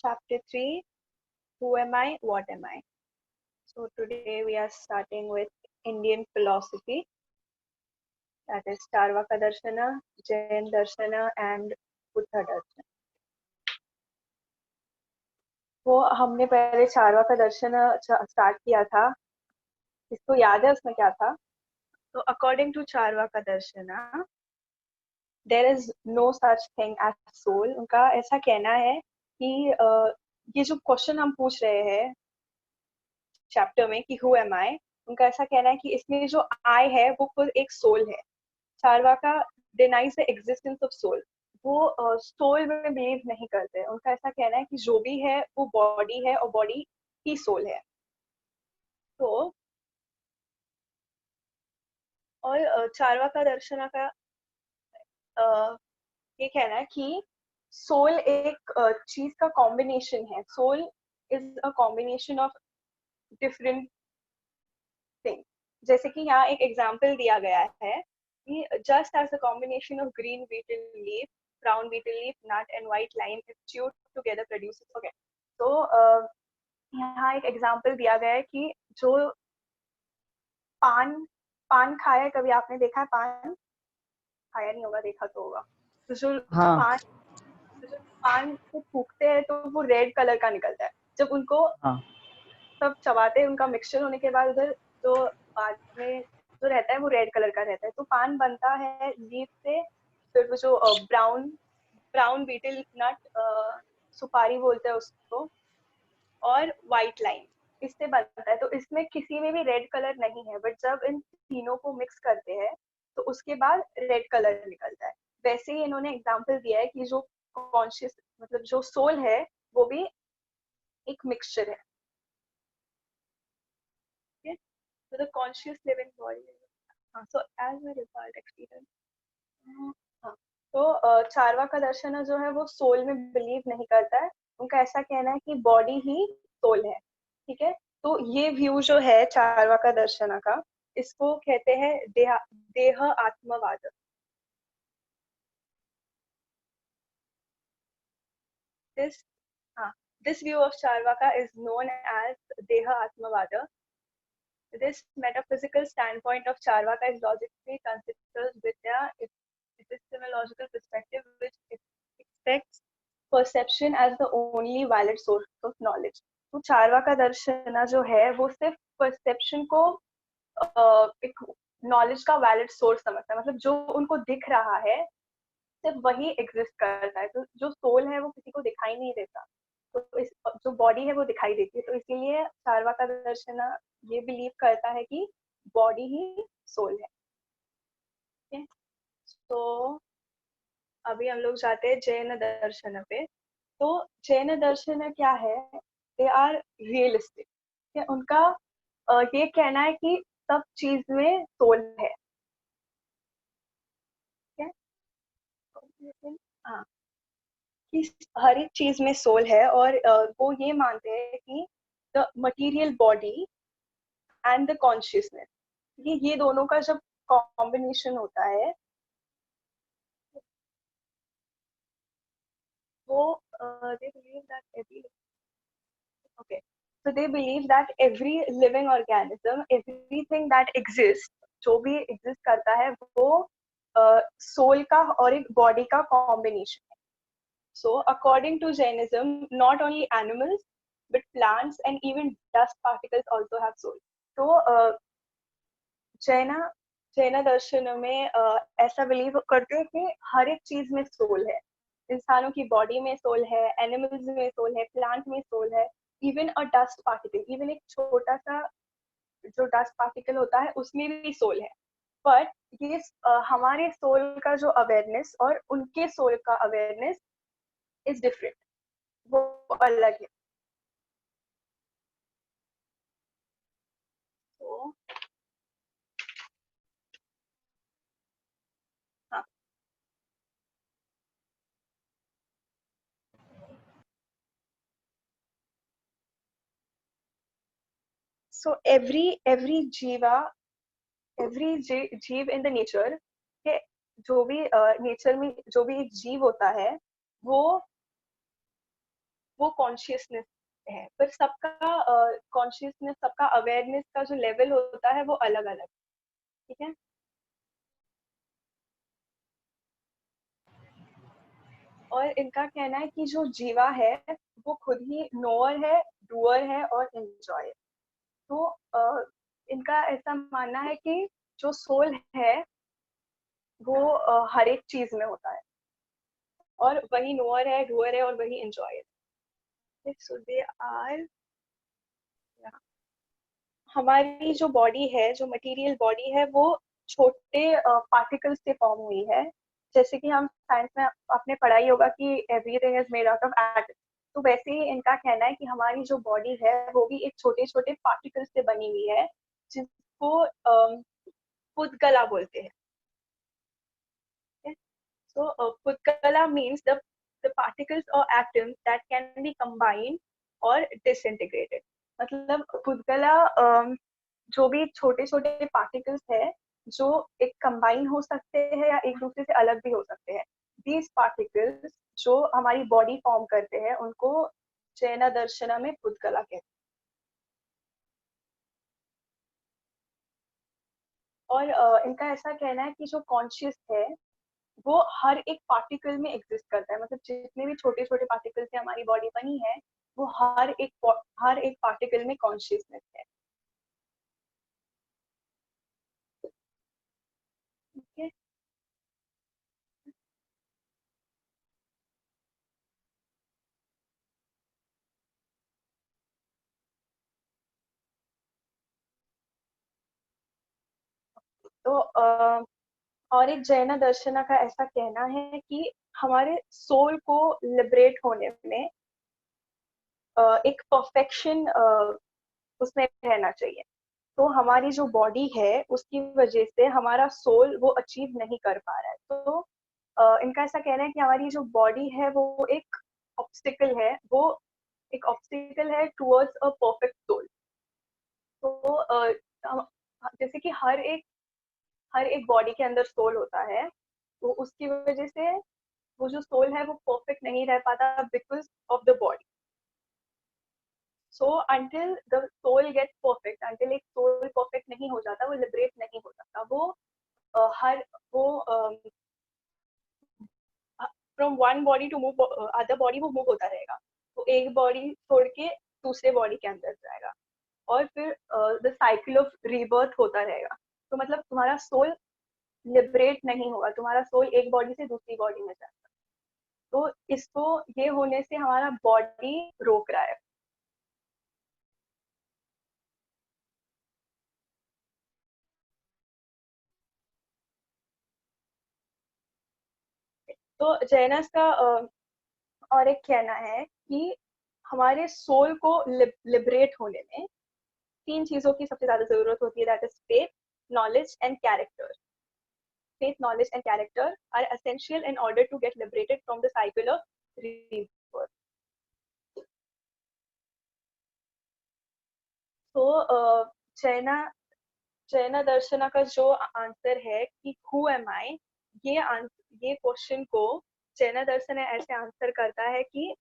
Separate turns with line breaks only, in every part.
Chapter 3, Who Am I, What Am I? So today we are starting with Indian philosophy, that is Charvaka Darshana, Jain Darshana and Buddha Darshana. वो हमने पहले चारवाका दर्शन start किया था, इसको याद है उसमें क्या था? तो according to Charvaka darshana there is no such thing as soul. उनका ऐसा कहना है कि ये जो क्वेश्चन हम पूछ रहे हैं चैप्टर में कि हु एम आई, उनका ऐसा कहना है कि इसमें जो आई है वो खुद एक सोल है। Charvaka denies the existence of soul. वो सोल में बिलीव नहीं करते। उनका ऐसा कहना है कि जो भी है वो बॉडी है और बॉडी ही सोल है। तो और चारवाका दर्शना का ये कहना है कि सोल एक चीज का कॉम्बिनेशन है। Soul is a combination of different thing. जैसे कि यहाँ एक एग्जाम्पल दिया गया है कि just as the combination of green betel leaf, brown betel leaf, nut and white lime if chewed together produces. Okay, तो यहाँ एक एग्जाम्पल दिया गया है कि जो पान पान खाया है, कभी आपने देखा है? पान खाया नहीं होगा, देखा तो होगा। तो जो
हाँ
पान को फूकते हैं तो वो रेड कलर का निकलता है। जब उनको
हाँ
सब चबाते हैं, उनका मिक्सचर होने के बाद उधर जो बाद में जो रहता है वो रेड कलर का रहता है। तो पान बनता है लीफ से, फिर वो जो ब्राउन ब्राउन बीटल नट, सुपारी बोलते हैं उसको, और व्हाइट लाइम, इससे बनता है। तो इसमें किसी में भी रेड कलर नहीं है, बट जब इन तीनों को मिक्स करते हैं तो उसके बाद रेड कलर निकलता है। वैसे ही इन्होंने एग्जाम्पल दिया है कि जो कॉन्शियस मतलब जो सोल है वो भी एक मिक्सचर है। So the conscious living body. So as a result experience. हाँ, तो चारवाका दर्शन जो है वो सोल में बिलीव नहीं करता है। उनका ऐसा कहना है कि बॉडी ही सोल है। ठीक है, तो ये व्यू जो है चारवाका दर्शन का, इसको कहते हैं देह आत्मवाद। दिस हाँ, this view of Charvaka is known as Deha Atmavada. This metaphysical standpoint of Charvaka is logically considers Vidya. It is a logical perspective which expects perception as the only valid source of knowledge. तो चारवाका दर्शना जो है वो सिर्फ perception को एक knowledge का valid source समझता है। मतलब जो उनको दिख रहा है सिर्फ वही एग्जिस्ट करता है। तो जो सोल है वो किसी को दिखाई नहीं देता। तो इस जो बॉडी है वो दिखाई देती है। तो इसीलिए चारवाका दर्शन ये बिलीव करता है कि बॉडी ही सोल है। ठीक है, तो अभी हम लोग जाते हैं जैन दर्शन पे। तो जैन दर्शन क्या है? They are realistic. उनका ये कहना है कि सब चीज में सोल है। ठीक है, हाँ, कि हर एक चीज में सोल है। और वो ये मानते हैं कि the material body and the consciousness, ये दोनों का जब कॉम्बिनेशन होता है वो they believe that every okay so they believe that every living organism, everything that exists, जो भी एग्जिस्ट करता है वो सोल का और एक बॉडी का कॉम्बिनेशन है। So according to Jainism, not only animals but plants and even dust particles also have soul. तो जैना जैना दर्शन में ऐसा बिलीव करते हैं कि हर एक चीज में सोल है। इंसानों की बॉडी में सोल है, एनिमल्स में सोल है, प्लांट में सोल है, इवन अ डस्ट पार्टिकल, इवन एक छोटा सा जो डस्ट पार्टिकल होता है उसमें भी सोल है। बट ये हमारे सोल का जो अवेयरनेस और उनके सोल का अवेयरनेस इज डिफरेंट, वो अलग है। तो हाँ, so every जीव इन द नेचर के, जो भी नेचर में जो भी एक जीव होता है वो वो कॉन्शियसनेस है, पर सबका कॉन्शियसनेस, सबका अवेयरनेस का जो लेवल होता है वो अलग अलग, ठीक है। और इनका कहना है कि जो जीवा है वो खुद ही नोअर है, डूअर है और एंजॉयर। तो इनका ऐसा मानना है कि जो सोल है वो हर एक चीज में होता है, और वही नोअर है, डूअर है और वही एंजॉयर है। सो दे आर, हमारी जो बॉडी है, जो मटेरियल बॉडी है, वो छोटे पार्टिकल से फॉर्म हुई है। जैसे कि हम साइंस में आपने पढ़ाई होगा कि everything is made out of atom, तो वैसे ही इनका कहना है कि हमारी जो बॉडी है वो भी एक छोटे छोटे पार्टिकल से बनी हुई है, जिसको पुद्गला बोलते हैं। So Pudgala means the particles or atoms that can be combined or disintegrated. मतलब पुद्गला जो भी छोटे छोटे पार्टिकल्स है जो एक कंबाइन हो सकते हैं या एक दूसरे से अलग भी हो सकते हैं, दीज पार्टिकल्स जो हमारी बॉडी फॉर्म करते हैं उनको जैन दर्शना में पुद्गला कहते हैं। और इनका ऐसा कहना है कि जो कॉन्शियस है वो हर एक पार्टिकल में एग्जिस्ट करता है, मतलब जितने भी छोटे छोटे पार्टिकल से हमारी बॉडी बनी है वो हर एक पार्टिकल में कॉन्शियसनेस है, ठीक है। तो और एक जैन दर्शना का ऐसा कहना है कि हमारे सोल को लिबरेट होने में एक परफेक्शन उसमें रहना चाहिए। तो हमारी जो बॉडी है उसकी वजह से हमारा सोल वो अचीव नहीं कर पा रहा है। तो इनका ऐसा कहना है कि हमारी जो बॉडी है वो एक ऑब्स्टिकल है, वो एक ऑब्स्टिकल है टुवर्ड्स अ परफेक्ट सोल। तो जैसे कि हर एक बॉडी के अंदर सोल होता है, तो उसकी वजह से वो जो सोल है वो परफेक्ट नहीं रह पाता because of the body. So until the soul get perfect, until एक सोल परफेक्ट नहीं हो जाता, वो लिबरेट नहीं हो जाता, वो हर वो from one body to move other body वो मूव होता रहेगा, तो एक बॉडी छोड़ के दूसरे बॉडी के अंदर जाएगा, और फिर द साइकिल ऑफ रीबर्थ होता रहेगा। तो मतलब तुम्हारा सोल लिबरेट नहीं होगा, तुम्हारा सोल एक बॉडी से दूसरी बॉडी में जाएगा। तो इसको ये होने से हमारा बॉडी रोक रहा है। तो जैनस का और एक कहना है कि हमारे सोल को लिबरेट होने में तीन चीजों की सबसे ज्यादा जरूरत होती है, that is faith, knowledge and character. Faith, knowledge, and character are essential in order to get liberated from the cycle of rebirth. तो जैना जैना दर्शना का जो आंसर है कि हु एम आई, ये ये क्वेश्चन को जैना दर्शन ऐसे आंसर करता है कि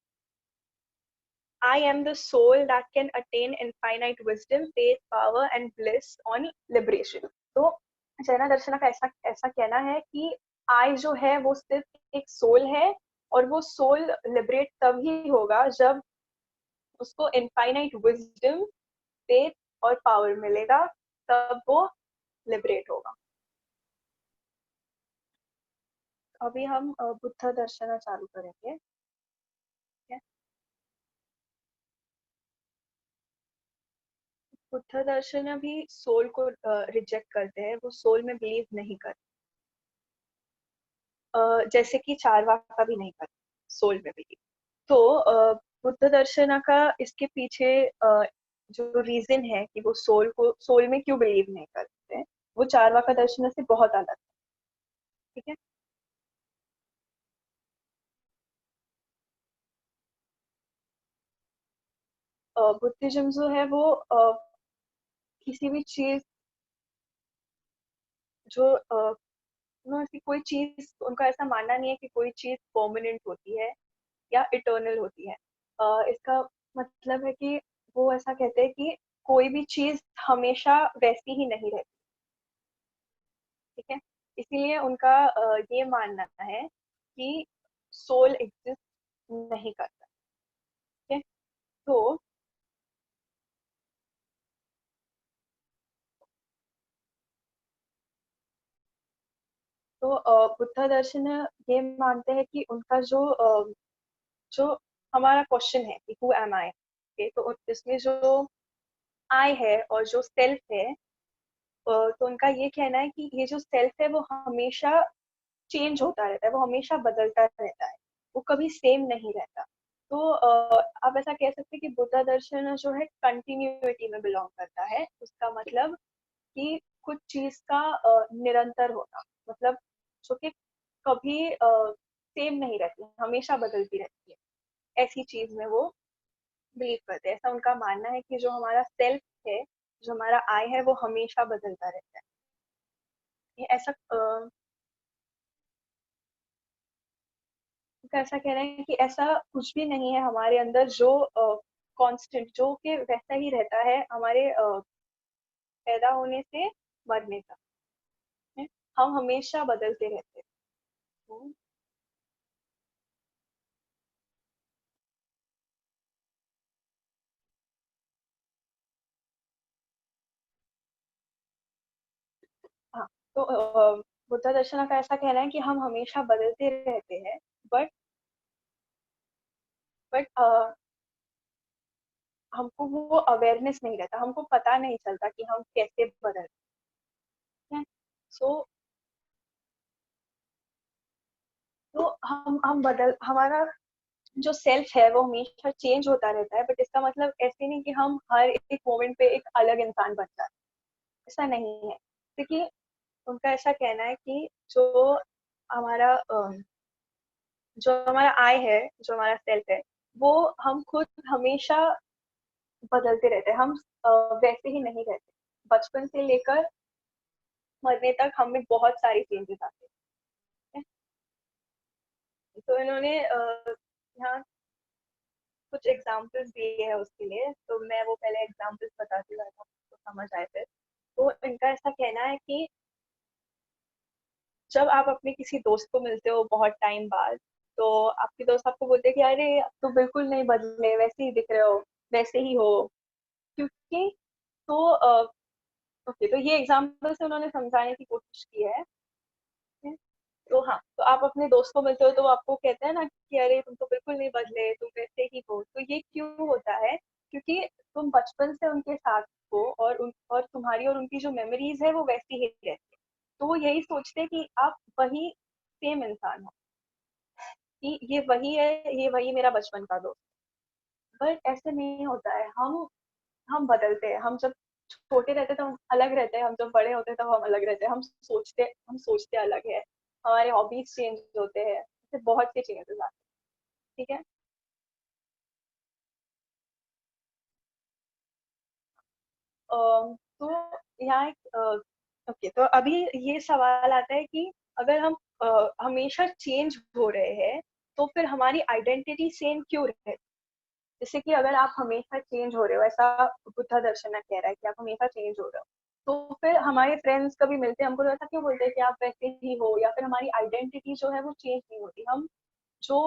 I am the soul that can attain infinite wisdom, faith, power and bliss on liberation. तो जैना दर्शना का ऐसा ऐसा कहना है कि आई जो है वो सिर्फ एक सोल है, और वो सोल लिबरेट तभी होगा जब उसको इनफाइनाइट विजडम, फेथ और पावर मिलेगा, तब वो लिबरेट होगा। अभी हम बुद्ध दर्शना चालू करेंगे, ठीक है। बुद्ध दर्शन भी सोल को रिजेक्ट करते हैं, वो सोल में बिलीव नहीं करते, जैसे कि चारवाक का भी नहीं करते सोल में बिलीव। तो बुद्ध दर्शन का इसके पीछे जो रीजन है कि वो सोल में क्यों बिलीव नहीं करते, वो चारवाक दर्शन से बहुत अलग है, ठीक है। बुद्धिज्म जो है वो किसी भी चीज जो ऐसी कोई चीज, उनका ऐसा मानना नहीं है कि कोई चीज परमानेंट होती है या इटर्नल होती है। इसका मतलब है कि वो ऐसा कहते हैं कि कोई भी चीज हमेशा वैसी ही नहीं रहती। ठीक है, इसीलिए उनका ये मानना है कि सोल एग्जिस्ट नहीं करता। ठीक है, तो बुद्ध दर्शन ये मानते हैं कि उनका जो हमारा क्वेश्चन है कि हु एम आई, तो इसमें जो आई है और जो सेल्फ है, तो उनका ये कहना है कि ये जो सेल्फ है वो हमेशा चेंज होता रहता है, वो हमेशा बदलता रहता है, वो कभी सेम नहीं रहता। तो आप ऐसा कह सकते हैं कि बुद्ध दर्शन जो है कंटिन्यूटी में बिलोंग करता है। उसका मतलब कि कुछ चीज का निरंतर होना, मतलब जो कि कभी सेम नहीं रहती, हमेशा बदलती रहती है, ऐसी चीज में वो बिलीव करते हैं। ऐसा उनका मानना है कि जो हमारा सेल्फ है, जो हमारा आई है, वो हमेशा बदलता रहता है। ये ऐसा उनका ऐसा कहना है कि ऐसा कुछ भी नहीं है हमारे अंदर जो कांस्टेंट, जो कि वैसा ही रहता है हमारे पैदा होने से मरने तक। है? हम हमेशा बदलते रहते हैं। तो, हाँ, तो बुद्ध दर्शन का ऐसा कहना है कि हम हमेशा बदलते रहते हैं, बट बट हमको वो अवेयरनेस नहीं रहता, हमको पता नहीं चलता कि हम कैसे बदलते हैं। सो तो हम बदल हमारा जो सेल्फ है वो हमेशा चेंज होता रहता है, बट इसका मतलब ऐसे नहीं कि हम हर एक मोमेंट पे एक अलग इंसान बन जाते हैं। ऐसा नहीं है, क्योंकि उनका ऐसा कहना है कि हमारा जो हमारा आई है, जो हमारा सेल्फ है, वो हम खुद हमेशा बदलते रहते हैं। हम वैसे ही नहीं रहते। बचपन से लेकर मरने तक हमें बहुत सारी चेंजेस आते हैं। तो इन्होंने यहाँ कुछ एग्जाम्पल्स दिए हैं उसके लिए, तो मैं वो पहले एग्जाम्पल्स बताती हूँ ताकि आपको समझ आए फिर। तो इनका ऐसा कहना है कि जब आप अपने किसी दोस्त को मिलते हो बहुत टाइम बाद, तो आपके दोस्त आपको बोलते हैं कि अरे अब तो बिल्कुल नहीं बदले, वैसे ही दिख रहे हो, वैसे ही हो। क्योंकि तो ओके, तो ये एग्जाम्पल से उन्होंने समझाने की कोशिश की है। तो हाँ, तो आप अपने दोस्त को मिलते हो तो वो आपको कहते हैं ना कि अरे तुम तो बिल्कुल नहीं बदले, तुम वैसे ही हो। तो ये क्यों होता है? क्योंकि तुम बचपन से उनके साथ हो, और तुम्हारी और उनकी जो मेमोरीज है वो वैसी ही रहती है। तो वो यही सोचते हैं कि आप वही सेम इंसान हो, कि ये वही है, ये वही मेरा बचपन का दोस्त। बट ऐसे नहीं होता है। हम बदलते हैं। हम जब छोटे रहते तो हम अलग रहते हैं, हम जब बड़े होते हैं तब हम अलग रहते हैं। हम सोचते अलग है, हमारे हॉबीज चेंज होते हैं, ऐसे बहुत से चेंजेस आते हैं। ठीक है। तो यहाँ एक ओके, तो अभी ये सवाल आता है कि अगर हम हमेशा चेंज हो रहे हैं, तो फिर हमारी आइडेंटिटी सेम क्यों रहे? जैसे कि अगर आप हमेशा चेंज हो रहे हो, ऐसा बुद्धा दर्शन कह रहा है कि आप हमेशा चेंज हो रहे हो, तो फिर हमारे फ्रेंड्स कभी मिलते हैं हमको तो ऐसा क्यों बोलते हैं कि आप वैसे ही हो, या फिर हमारी आइडेंटिटी जो है वो चेंज नहीं होती। हम जो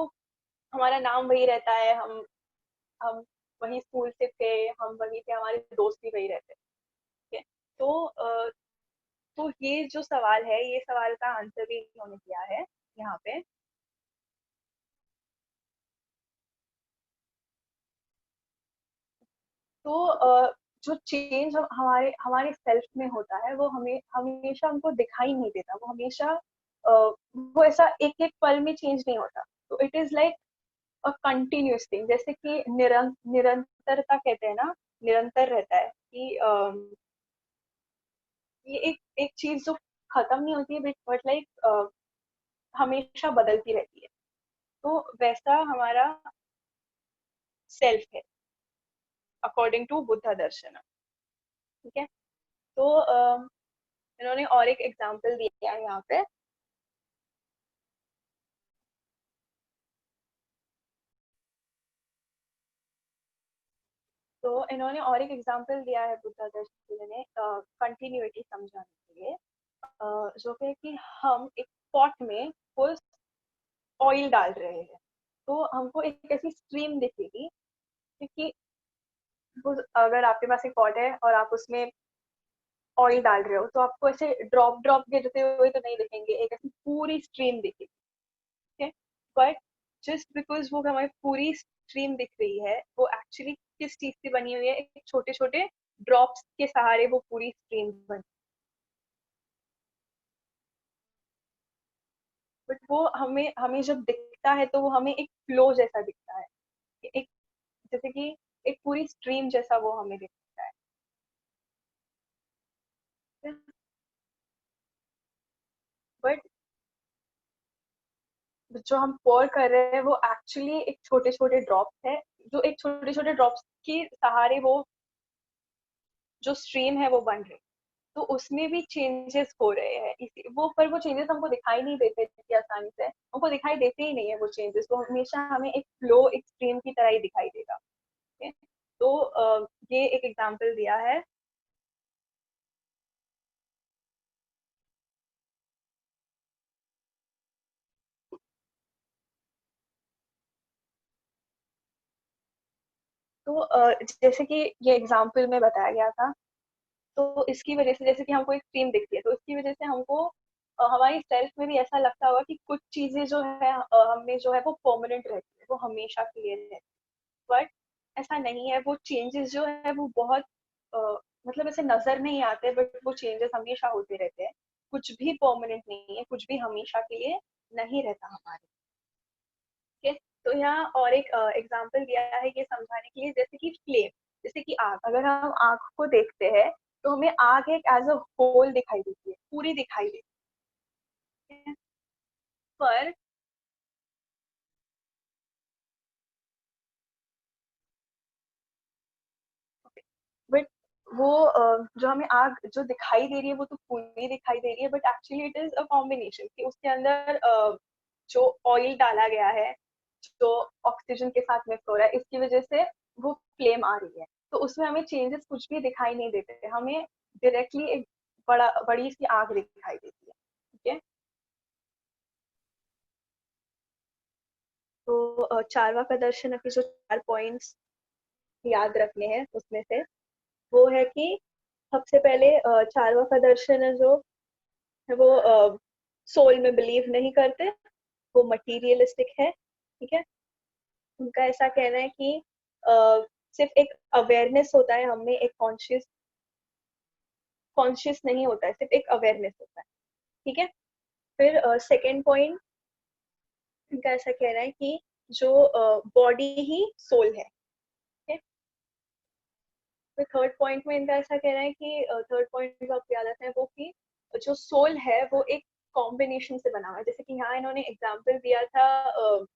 हमारा नाम वही रहता है, हम वही स्कूल से थे, हम वही थे, हमारे दोस्त भी वही रहते हैं। ठीक है। तो तो ये जो सवाल है, ये सवाल का आंसर भी इन्होंने दिया है यहाँ पे। तो जो चेंज हमारे हमारे सेल्फ में होता है वो हमें हमेशा हमको दिखाई नहीं देता। वो हमेशा वो ऐसा एक एक पल में चेंज नहीं होता। तो it is like a continuous thing, जैसे कि निरंतरता कहते हैं ना, निरंतर रहता है कि ये एक एक चीज जो खत्म नहीं होती है, बट लाइक हमेशा बदलती रहती है। तो वैसा हमारा सेल्फ है, अकॉर्डिंग टू बुद्धा दर्शन। ठीक है। तो इन्होंने और एक एग्जाम्पल दिया है यहाँ पे। तो इन्होंने और एक एग्जांपल दिया है बुद्धा दर्शन ने कंटिन्यूटी समझाने के लिए, जो कि है कि हम एक पॉट में वो ऑयल डाल रहे हैं, तो हमको एक ऐसी स्ट्रीम दिखेगी, क्योंकि वो अगर आपके पास एक पॉट है और आप उसमें ऑयल डाल रहे हो तो आपको ऐसे ड्रॉप ड्रॉप गिरते हुए तो नहीं दिखेंगे, एक ऐसी पूरी स्ट्रीम दिखेगी, ठीक है। बट जस्ट बिकॉज वो हमें पूरी स्ट्रीम दिख रही है, वो एक्चुअली किस चीज से बनी हुई है, एक छोटे छोटे ड्रॉप्स के सहारे वो पूरी स्ट्रीम बनी। बट वो हमें हमें जब दिखता है तो वो हमें एक फ्लो जैसा दिखता है, एक जैसे कि एक पूरी स्ट्रीम जैसा वो हमें दिखता है। बट जो हम पोर कर रहे हैं वो एक्चुअली एक छोटे छोटे ड्रॉप्स है, जो एक छोटे छोटे ड्रॉप्स के सहारे वो जो स्ट्रीम है वो बन रही, तो उसमें भी चेंजेस हो रहे हैं, इसी वो पर वो चेंजेस हमको दिखाई नहीं देते इतनी आसानी से, हमको दिखाई देते ही नहीं है वो चेंजेस, वो हमेशा हमें एक फ्लो एक स्ट्रीम की तरह ही दिखाई देगा, ठीक है। तो ये एक एग्जांपल दिया है। तो जैसे कि ये एग्जांपल में बताया गया था, तो इसकी वजह से जैसे कि हमको एक स्ट्रीम दिखती है, तो इसकी वजह से हमको हमारी सेल्फ में भी ऐसा लगता होगा कि कुछ चीजें जो है हमें जो है वो परमानेंट रहती है, वो हमेशा के लिए रहती है। बट ऐसा नहीं है, वो चेंजेस जो है वो बहुत अ, मतलब ऐसे नजर नहीं आते, बट वो चेंजेस हमेशा होते रहते हैं, कुछ भी परमानेंट नहीं है, कुछ भी हमेशा के लिए नहीं रहता हमारे, ठीक है। तो यहाँ और एक एग्जांपल दिया है ये समझाने के लिए, जैसे कि फ्लेम, जैसे कि आग, अगर हम आग को देखते हैं तो हमें आग एक एज अ होल दिखाई देती है, पूरी दिखाई देती है, पर बट वो जो हमें आग जो दिखाई दे रही है वो तो पूरी दिखाई दे रही है, but actually it is a combination कि उसके अंदर जो ऑयल डाला गया है, जो ऑक्सीजन के साथ मिक्स हो रहा है, इसकी वजह से वो फ्लेम आ रही है, तो उसमें हमें चेंजेस कुछ भी दिखाई नहीं देते, हमें डायरेक्टली एक बड़ी सी आग दिखाई देती है, ठीक है। तो चारवाक दर्शन के जो 4 पॉइंट्स याद रखने हैं उसमें से वो है कि सबसे पहले चारवाक दर्शन है जो है वो सोल में बिलीव नहीं करते, वो मटीरियलिस्टिक है, ठीक है। उनका ऐसा कहना है कि सिर्फ एक अवेयरनेस होता है हमें, एक कॉन्शियस कॉन्शियस नहीं होता है, सिर्फ एक अवेयरनेस होता है, ठीक है। फिर सेकंड पॉइंट इनका ऐसा कहना है कि जो बॉडी ही सोल है, ठीक है। फिर थर्ड पॉइंट में इनका ऐसा कहना है कि थर्ड पॉइंट जो आपको याद रखना है वो कि जो सोल है वो एक कॉम्बिनेशन से बना हुआ है, जैसे कि यहाँ इन्होंने एग्जाम्पल दिया था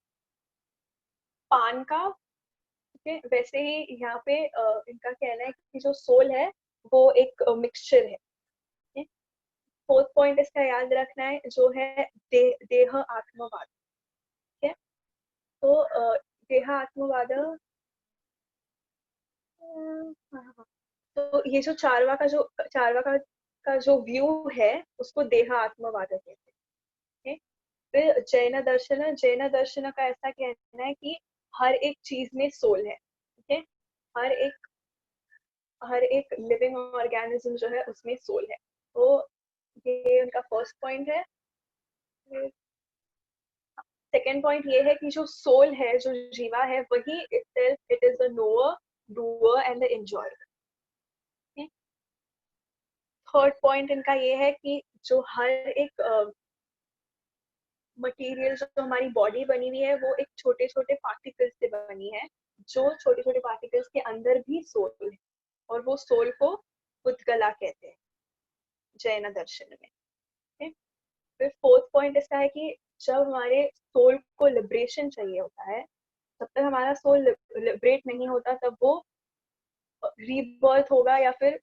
पान का, ठीक है, वैसे ही यहाँ पे इनका कहना है कि जो सोल है वो एक मिक्सचर है, ठीक है। फोर्थ पॉइंट इसका याद रखना है जो है देह आत्मवाद, ठीक है। तो देह आत्मवाद, तो ये जो चारवा का जो व्यू है उसको देह आत्मवाद कहते हैं, फिर जैन दर्शन का ऐसा कहना है कि हर एक चीज में सोल है, ठीक है। हर एक हर एक लिविंग ऑर्गेनिज्म जो है उसमें सोल है, तो ये उनका फर्स्ट पॉइंट है। सेकेंड पॉइंट ये है कि जो सोल है, जो जीवा है, वही itself it is the knower, doer and the enjoyer. Third point इनका ये है कि जो हर एक मटेरियल जो हमारी बॉडी बनी हुई है वो एक छोटे छोटे पार्टिकल्स से बनी है, जो छोटे छोटे पार्टिकल्स के अंदर भी सोल है, और वो सोल को उद्गला कहते हैं जैन दर्शन में, ठीक है। फिर फोर्थ पॉइंट इसका है कि जब हमारे सोल को लिबरेशन चाहिए होता है, तब तक हमारा सोल लिबरेट नहीं होता, तब वो रीबर्थ होगा या फिर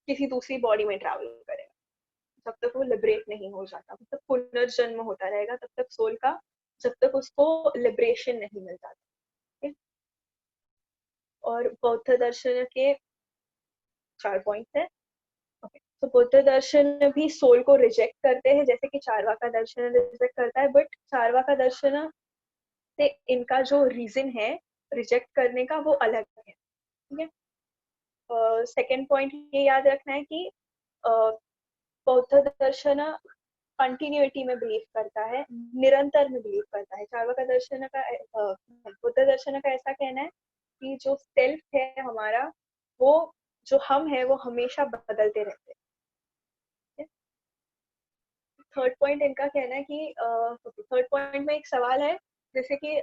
किसी दूसरी बॉडी में ट्रैवल करेगा, जब तक वो लिबरेट नहीं हो जाता, तब तक पुनर्जन्म होता रहेगा, तब तक सोल का, जब तक उसको लिबरेशन नहीं मिल जाता, ठीक है। और बौद्ध दर्शन के 4 पॉइंट्स है। ओके, तो बौद्ध दर्शन भी सोल को रिजेक्ट करते हैं जैसे कि चार्वाका दर्शन रिजेक्ट करता है, बट चार्वाका दर्शन से इनका जो रीजन है रिजेक्ट करने का वो अलग है। ठीक है, सेकेंड पॉइंट ये याद रखना है कि बौद्ध दर्शन कंटिन्यूटी में बिलीव करता है, निरंतर में बिलीव करता है। चार्वाका दर्शन का बुद्ध दर्शन का ऐसा कहना है कि जो सेल्फ है हमारा, वो जो हम है वो हमेशा बदलते रहते हैं। थर्ड पॉइंट इनका कहना है कि थर्ड पॉइंट में एक सवाल है, जैसे कि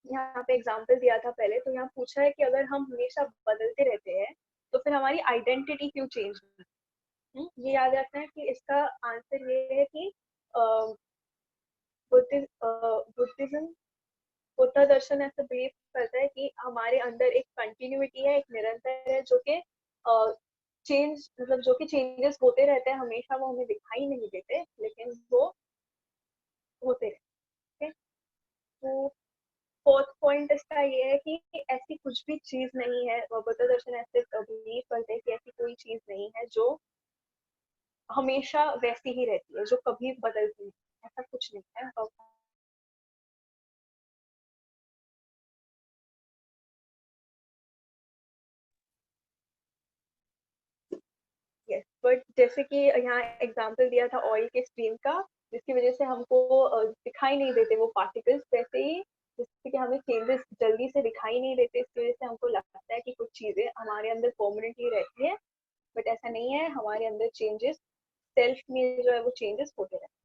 यहाँ पे एग्जाम्पल दिया था पहले, तो यहाँ पूछा है कि अगर हम हमेशा बदलते रहते हैं तो फिर हमारी आइडेंटिटी क्यों चेंज होगी। ये याद रखना है कि इसका आंसर ये है कि बुद्धिज्म बुद्ध दर्शन ऐसा बिलीव करता है कि हमारे अंदर एक कंटिन्यूटी है, एक निरंतर है, जो कि चेंज मतलब जो कि चेंजेस होते रहते हैं हमेशा, वो हमें दिखाई नहीं देते लेकिन वो होते रहते हैं। तो फोर्थ पॉइंट इसका ये है कि ऐसी कुछ भी चीज नहीं है, बुद्ध दर्शन ऐसे बिलीव करते हैं कि ऐसी कोई चीज नहीं है जो हमेशा वैसी ही रहती है, जो कभी बदलती नहीं, ऐसा कुछ नहीं है। यस, बट जैसे कि यहाँ एग्जांपल दिया था ऑयल के स्ट्रीम का, जिसकी वजह से हमको दिखाई नहीं देते वो पार्टिकल्स, वैसे ही जैसे कि हमें चेंजेस जल्दी से दिखाई नहीं देते, इसकी वजह से हमको लगता है कि कुछ चीजें हमारे अंदर परमानेंटली रहती है, बट ऐसा नहीं है। हमारे अंदर चेंजेस, सेल्फ में जो है वो चेंजेस होते रहते हैं।